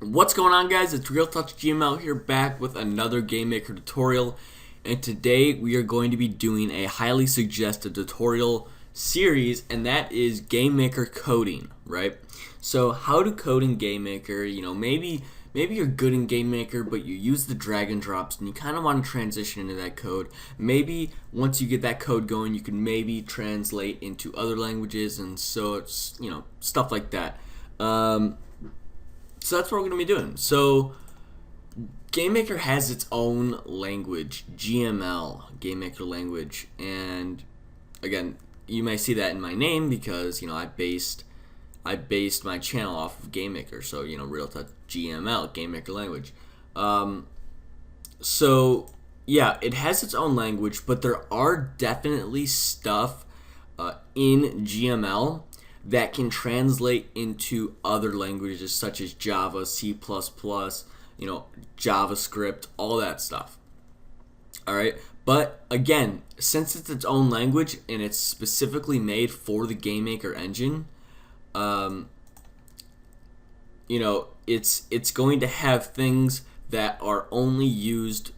What's going on, guys? It's Real Touch GML here, back with another GameMaker tutorial, and today we are going to be doing a highly suggested tutorial series, and that is GameMaker coding, right? So how to code in GameMaker. Maybe you're good in GameMaker, but you use the drag and drops and you kind of want to transition into that code. Maybe once you get that code going, you can maybe translate into other languages, and so it's, stuff like that. So that's what we're going to be doing. So GameMaker has its own language, GML, GameMaker language, and again, you may see that in my name because I based my channel off of GameMaker. So Real Touch GML, GameMaker language. So yeah, it has its own language, but there are definitely stuff in GML that can translate into other languages such as Java, C++, JavaScript, all that stuff. All right, but again, since it's its own language and it's specifically made for the GameMaker engine, it's going to have things that are only used,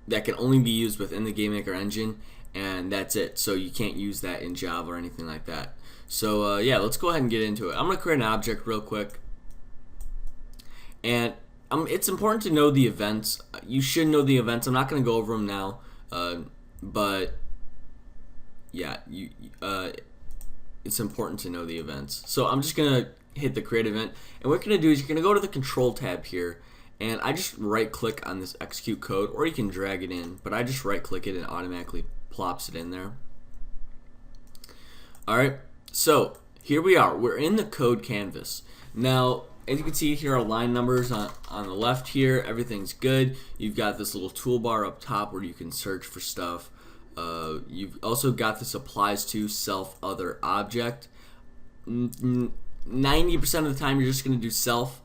that can only be used within the GameMaker engine, and that's it. So you can't use that in Java or anything like that. So yeah, let's go ahead and get into it. I'm going to create an object real quick. And it's important to know the events. You should know the events. I'm not going to go over them now. But yeah, it's important to know the events. So I'm just going to hit the create event. And what you're going to do is you're going to go to the control tab here. And I just right click on this execute code, or you can drag it in. But I just right click it and it automatically plops it in there. Alright. So here we are. We're in the code canvas. Now, as you can see here, our line numbers on the left here, everything's good. You've got this little toolbar up top where you can search for stuff. You've also got this applies to self other object. 90% of the time you're just going to do self.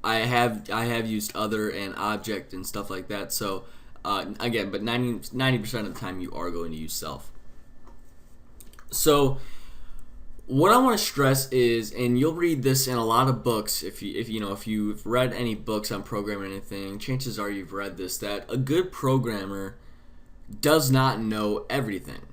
I have used other and object and stuff like that. So again, but 90% of the time you are going to use self. So what I want to stress is, and you'll read this in a lot of books, if you've read any books on programming or anything, chances are you've read this, that a good programmer does not know everything,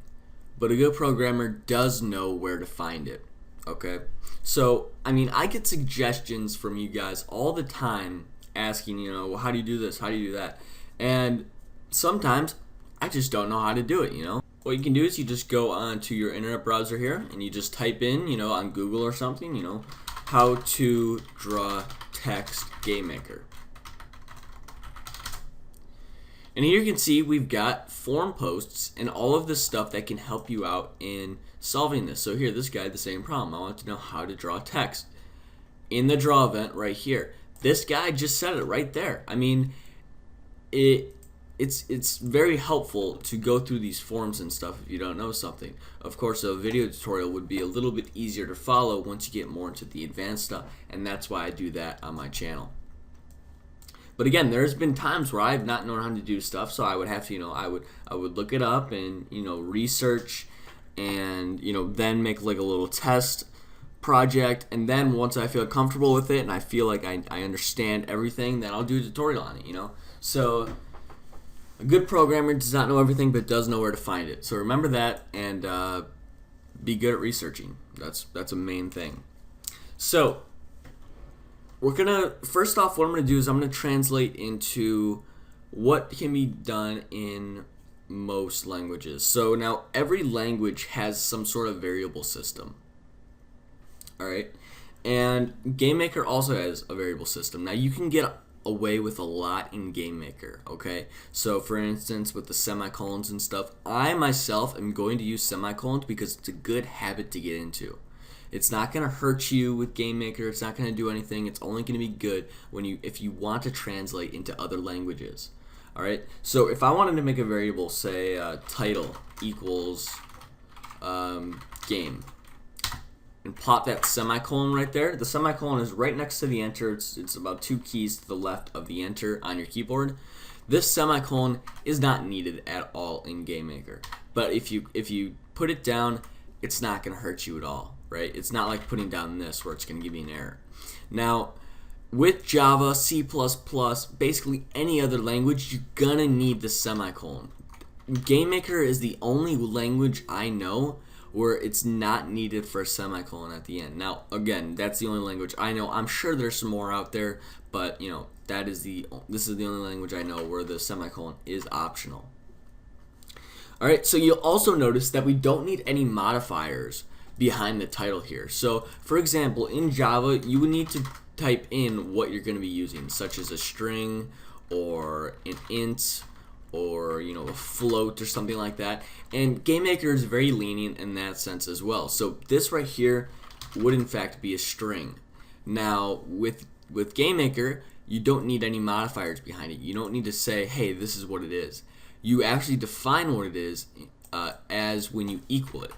but a good programmer does know where to find it. Okay? So, I get suggestions from you guys all the time asking, well, how do you do this? How do you do that? And sometimes I just don't know how to do it, What you can do is you just go onto your internet browser here and you just type in, on Google or something, how to draw text GameMaker. And here you can see we've got form posts and all of this stuff that can help you out in solving this. So here, this guy had the same problem. I want to know how to draw text. In the draw event right here, this guy just said it right there. It's very helpful to go through these forms and stuff if you don't know something. Of course, a video tutorial would be a little bit easier to follow once you get more into the advanced stuff, and that's why I do that on my channel. But again, there's been times where I've not known how to do stuff, so I would have to, I would look it up and, research and, then make like a little test project, and then once I feel comfortable with it and I feel like I understand everything, then I'll do a tutorial on it, So a good programmer does not know everything, but does know where to find it. So remember that, and be good at researching. That's a main thing. So first off, what I'm gonna do is I'm gonna translate into what can be done in most languages. So now every language has some sort of variable system. All right, and GameMaker also has a variable system. Now you can get away with a lot in GameMaker, okay? So for instance, with the semicolons and stuff, I myself am going to use semicolons because it's a good habit to get into. It's not going to hurt you with GameMaker. It's not going to do anything. It's only going to be good if you want to translate into other languages. All right. So if I wanted to make a variable, say title equals game, and plot that semicolon right there. The semicolon is right next to the enter. It's about 2 keys to the left of the enter on your keyboard. This semicolon is not needed at all in GameMaker. But if you put it down, it's not going to hurt you at all, right? It's not like putting down this where it's going to give you an error. Now, with Java, C++, basically any other language, you're gonna need the semicolon. GameMaker is the only language I know where it's not needed for a semicolon at the end. Now, again, that's the only language I know. I'm sure there's some more out there, but this is the only language I know where the semicolon is optional. All right, so you'll also notice that we don't need any modifiers behind the title here. So, for example, in Java, you would need to type in what you're going to be using, such as a string or an int or a float or something like that. And GameMaker is very lenient in that sense as well. So this right here would in fact be a string. Now with GameMaker, you don't need any modifiers behind it. You don't need to say, hey, this is what it is. You actually define what it is as when you equal it.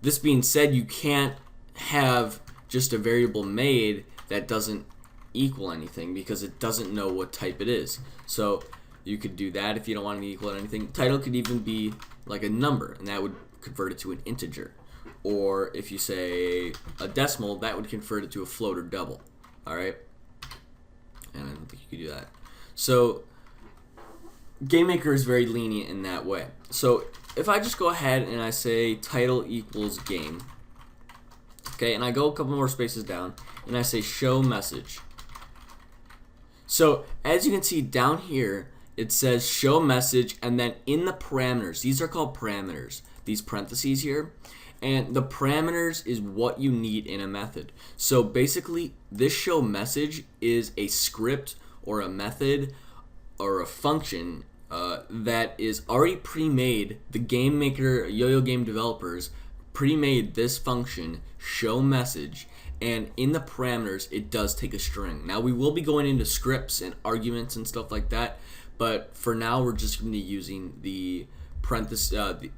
This being said, you can't have just a variable made that doesn't equal anything because it doesn't know what type it is. So you could do that if you don't want to equal anything. Title could even be like a number, and that would convert it to an integer. Or if you say a decimal, that would convert it to a float or double. All right, and I don't think you could do that. So GameMaker is very lenient in that way. So if I just go ahead and I say title equals game, okay, and I go a couple more spaces down and I say show message. So as you can see down here, it says show message, and then in the parameters, these are called parameters, these parentheses here, and the parameters is what you need in a method. So basically, this show message is a script or a method or a function that is already pre-made. The GameMaker Yo-Yo game developers pre-made this function show message, and in the parameters it does take a string. Now we will be going into scripts and arguments and stuff like that, but for now we're just going to be using the parenthesis,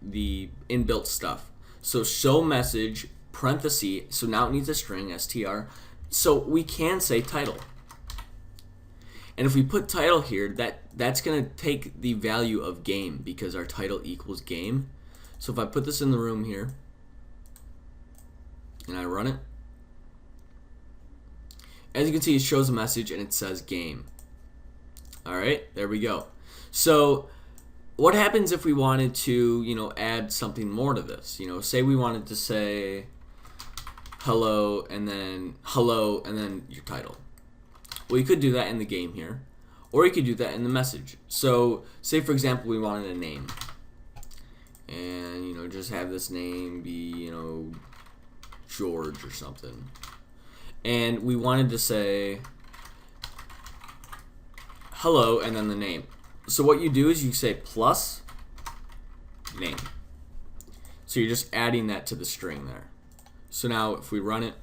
the inbuilt stuff. So show message parenthesis, so now it needs a string str, so we can say title. And if we put title here, that's going to take the value of game because our title equals game. So if I put this in the room here and I run it, as you can see, it shows a message and it says game. Alright, there we go. So what happens if we wanted to, add something more to this? Say we wanted to say hello and then your title. Well, you could do that in the game here, or you could do that in the message. So say for example we wanted a name, and just have this name be George or something, and we wanted to say hello and then the name. So what you do is you say plus name. So you're just adding that to the string there. So now if we run it,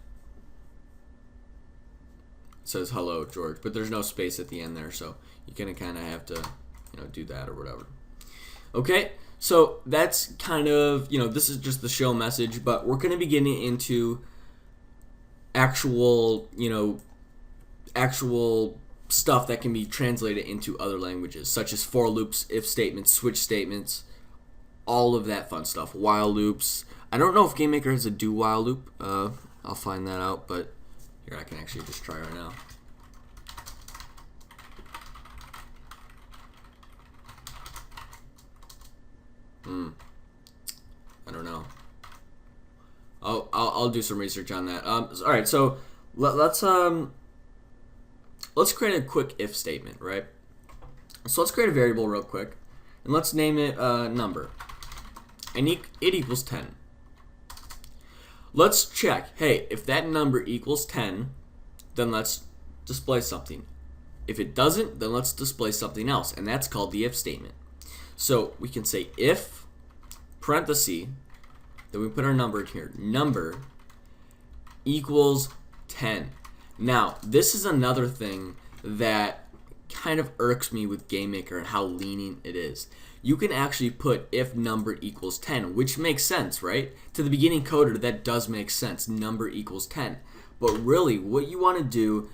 it says hello George, but there's no space at the end there, so you're gonna kind of have to do that or whatever. Okay, so that's kind of this is just the show message, but we're gonna be getting into actual stuff that can be translated into other languages, such as for loops, if statements, switch statements, all of that fun stuff, while loops. I don't know if GameMaker has a do while loop. I'll find that out, but here I can actually just try right now. I don't know. I'll do some research on that. All right, so let's create a quick if statement, right? So let's create a variable real quick, and let's name it number, and it equals 10. Let's check, hey, if that number equals 10, then let's display something. If it doesn't, then let's display something else, and that's called the if statement. So we can say if, parenthesis, then we put our number in here, number equals 10. Now, this is another thing that kind of irks me with GameMaker and how lenient it is. You can actually put if number equals 10, which makes sense, right? To the beginning coder, that does make sense. Number equals 10. But really, what you want to do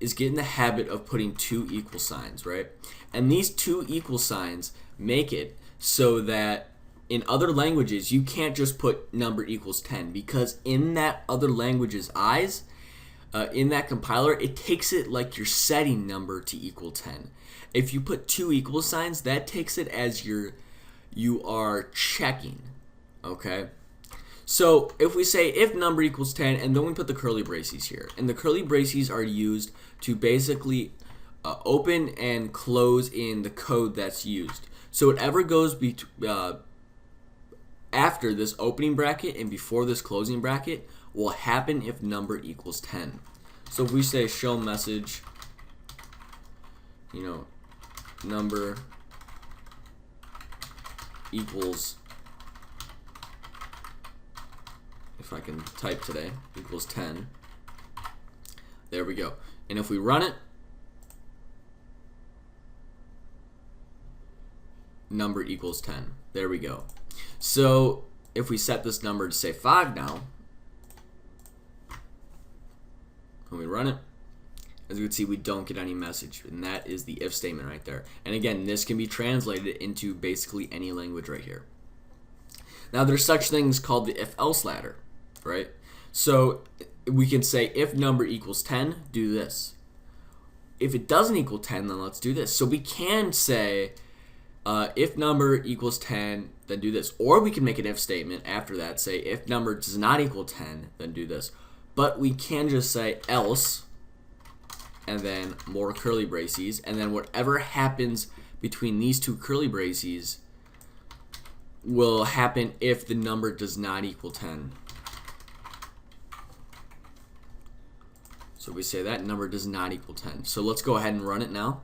is get in the habit of putting two equal signs, right? And these two equal signs make it so that in other languages, you can't just put number equals 10, because in that other language's eyes, in that compiler, it takes it like your setting number to equal 10. If you put two equal signs, that takes it as you are checking, okay? So if we say if number equals 10, and then we put the curly braces here, and the curly braces are used to basically open and close in the code that's used. So whatever goes after this opening bracket and before this closing bracket will happen if number equals 10. So if we say show message, number equals, if I can type today, equals 10. There we go. And if we run it, number equals 10. There we go. So if we set this number to say 5 now, when we run it, as you can see, we don't get any message, and that is the if statement right there. And again, this can be translated into basically any language right here. Now there's such things called the if-else ladder, right? So we can say if number equals 10, do this. If it doesn't equal 10, then let's do this. So we can say if number equals 10, then do this. Or we can make an if statement after that, say if number does not equal 10, then do this. But we can just say else, and then more curly braces, and then whatever happens between these two curly braces will happen if the number does not equal 10. So we say that number does not equal 10. So let's go ahead and run it now.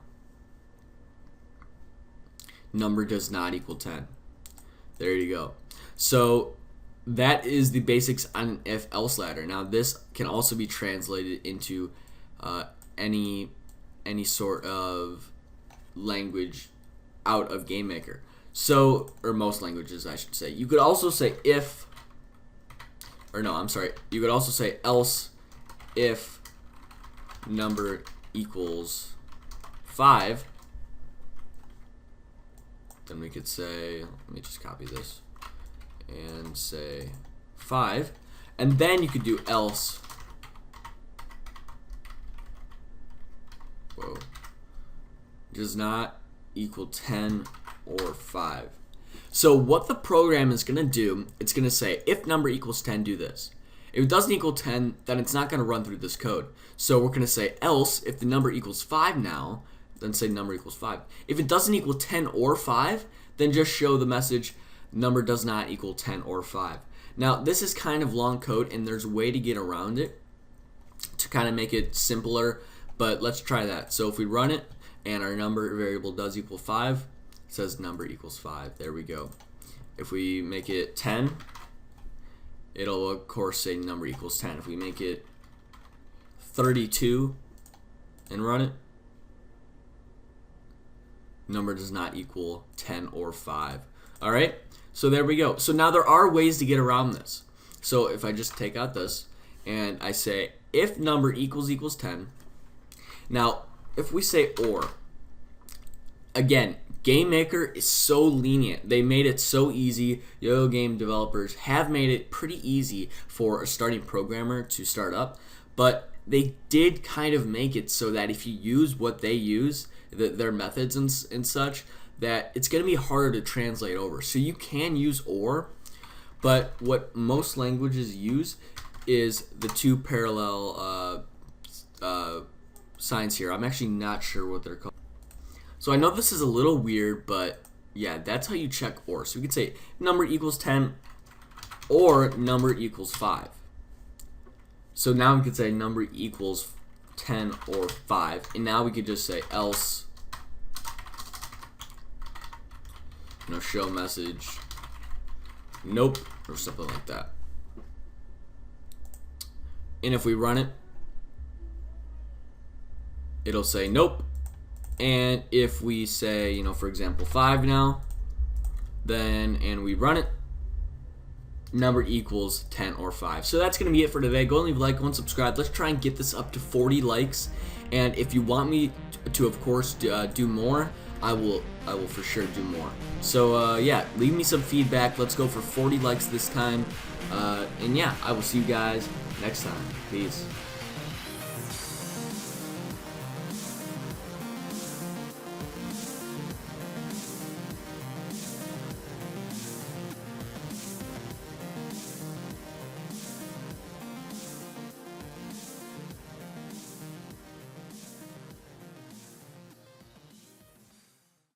Number does not equal 10. There you go. So that is the basics on an if-else ladder. Now this can also be translated into any sort of language out of GameMaker. So, or most languages, I should say. You could also say if, or no, I'm sorry. You could also say else if number equals 5. Then we could say, let me just copy this and say 5, and then you could do else does not equal 10 or 5. So what the program is going to do, it's going to say if number equals 10, do this. If it doesn't equal 10, then it's not going to run through this code. So we're going to say else if the number equals 5 now, then say number equals 5. If it doesn't equal 10 or 5, then just show the message number does not equal 10 or 5. Now this is kind of long code, and there's a way to get around it to kind of make it simpler, but let's try that. So if we run it and our number variable does equal 5, it says number equals 5. There we go. If we make it 10, it'll of course say number equals 10. If we make it 32 and run it, number does not equal 10 or 5. All right, so there we go. So now there are ways to get around this. So if I just take out this and I say if number equals 10, now if we say or, again, GameMaker is so lenient. They made it so easy. Yo game developers have made it pretty easy for a starting programmer to start up, but they did kind of make it so that if you use what they use, their methods and such, that it's going to be harder to translate over. So you can use or, but what most languages use is the two parallel signs here. I'm actually not sure what they're called. So I know this is a little weird, but yeah, that's how you check or. So we could say number equals 10 or number equals 5. So now we could say number equals 10 or 5, and now we could just say else, show message nope, or something like that. And if we run it, it'll say nope. And if we say, for example 5 now, then and we run it, number equals 10 or 5. So that's going to be it for today. Go and leave a like, go and subscribe. Let's try and get this up to 40 likes. And if you want me to of course, do more, I will for sure do more. So yeah, leave me some feedback. Let's go for 40 likes this time. And yeah, I will see you guys next time. Peace.